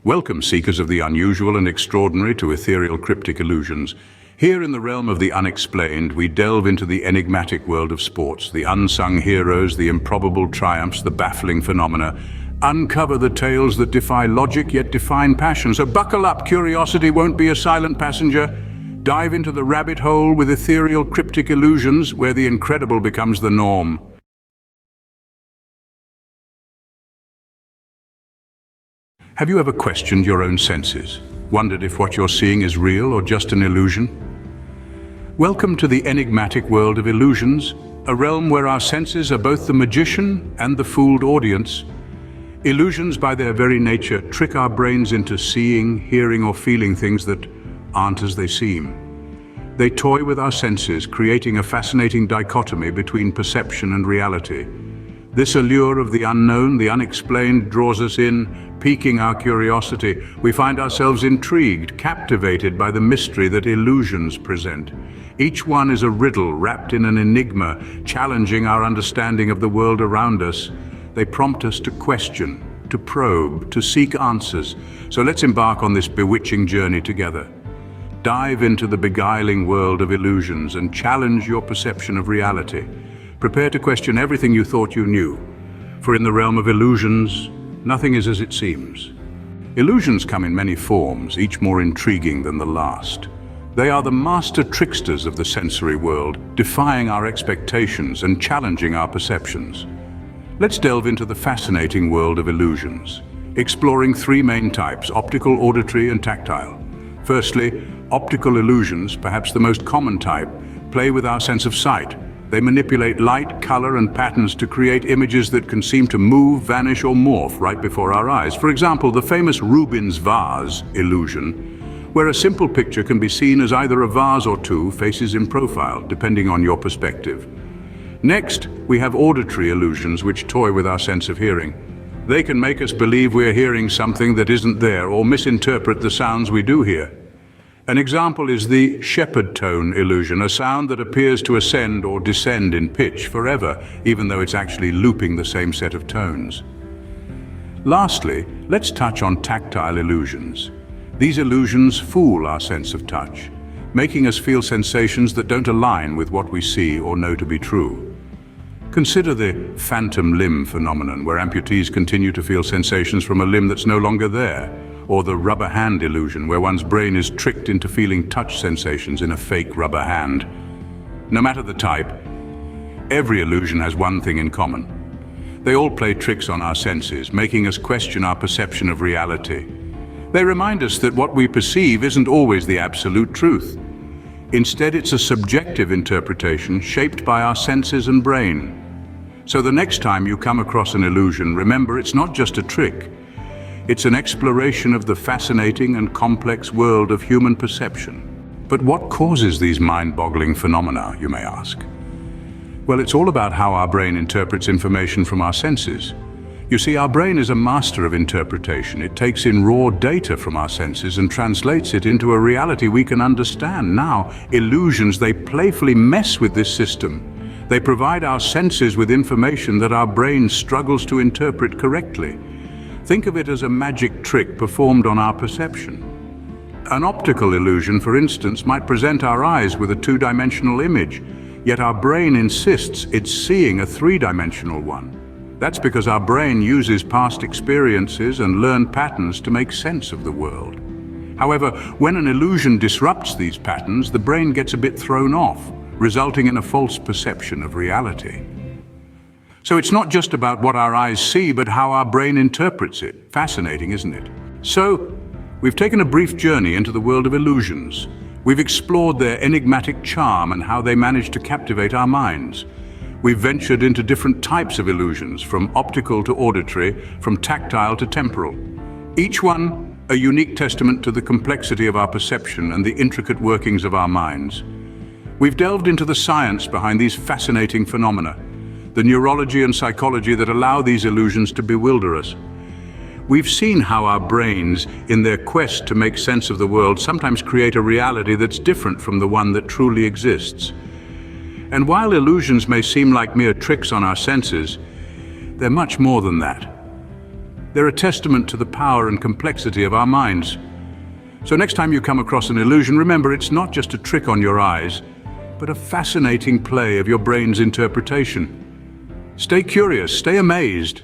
Welcome, seekers of the unusual and extraordinary, to Ethereal Cryptic Illusions. Here in the realm of the unexplained, we delve into the enigmatic world of sports, the unsung heroes, the improbable triumphs, the baffling phenomena. Uncover the tales that defy logic yet define passion. So buckle up, curiosity won't be a silent passenger. Dive into the rabbit hole with Ethereal Cryptic Illusions, where the incredible becomes the norm. Have you ever questioned your own senses? Wondered if what you're seeing is real or just an illusion? Welcome to the enigmatic world of illusions, a realm where our senses are both the magician and the fooled audience. Illusions, by their very nature, trick our brains into seeing, hearing, or feeling things that aren't as they seem. They toy with our senses, creating a fascinating dichotomy between perception and reality. This allure of the unknown, the unexplained, draws us in, piquing our curiosity. We find ourselves intrigued, captivated by the mystery that illusions present. Each one is a riddle wrapped in an enigma, challenging our understanding of the world around us. They prompt us to question, to probe, to seek answers. So let's embark on this bewitching journey together. Dive into the beguiling world of illusions and challenge your perception of reality. Prepare to question everything you thought you knew, for in the realm of illusions, nothing is as it seems. Illusions come in many forms, each more intriguing than the last. They are the master tricksters of the sensory world, defying our expectations and challenging our perceptions. Let's delve into the fascinating world of illusions, exploring three main types: optical, auditory, and tactile. Firstly, optical illusions, perhaps the most common type, play with our sense of sight. They manipulate light, color, and patterns to create images that can seem to move, vanish, or morph right before our eyes. For example, the famous Rubin's vase illusion, where a simple picture can be seen as either a vase or two faces in profile, depending on your perspective. Next, we have auditory illusions, which toy with our sense of hearing. They can make us believe we're hearing something that isn't there, or misinterpret the sounds we do hear. An example is the shepherd tone illusion, a sound that appears to ascend or descend in pitch forever, even though it's actually looping the same set of tones. Lastly, let's touch on tactile illusions. These illusions fool our sense of touch, making us feel sensations that don't align with what we see or know to be true. Consider the phantom limb phenomenon, where amputees continue to feel sensations from a limb that's no longer there. Or the rubber hand illusion, where one's brain is tricked into feeling touch sensations in a fake rubber hand. No matter the type, every illusion has one thing in common. They all play tricks on our senses, making us question our perception of reality. They remind us that what we perceive isn't always the absolute truth. Instead, it's a subjective interpretation shaped by our senses and brain. So the next time you come across an illusion, remember it's not just a trick. It's an exploration of the fascinating and complex world of human perception. But what causes these mind-boggling phenomena, you may ask? Well, it's all about how our brain interprets information from our senses. You see, our brain is a master of interpretation. It takes in raw data from our senses and translates it into a reality we can understand. Now, illusions, they playfully mess with this system. They provide our senses with information that our brain struggles to interpret correctly. Think of it as a magic trick performed on our perception. An optical illusion, for instance, might present our eyes with a two-dimensional image, yet our brain insists it's seeing a three-dimensional one. That's because our brain uses past experiences and learned patterns to make sense of the world. However, when an illusion disrupts these patterns, the brain gets a bit thrown off, resulting in a false perception of reality. So it's not just about what our eyes see, but how our brain interprets it. Fascinating, isn't it? So, we've taken a brief journey into the world of illusions. We've explored their enigmatic charm and how they manage to captivate our minds. We've ventured into different types of illusions, from optical to auditory, from tactile to temporal. Each one a unique testament to the complexity of our perception and the intricate workings of our minds. We've delved into the science behind these fascinating phenomena, the neurology and psychology that allow these illusions to bewilder us. We've seen how our brains, in their quest to make sense of the world, sometimes create a reality that's different from the one that truly exists. And while illusions may seem like mere tricks on our senses, they're much more than that. They're a testament to the power and complexity of our minds. So next time you come across an illusion, remember it's not just a trick on your eyes, but a fascinating play of your brain's interpretation. Stay curious, stay amazed,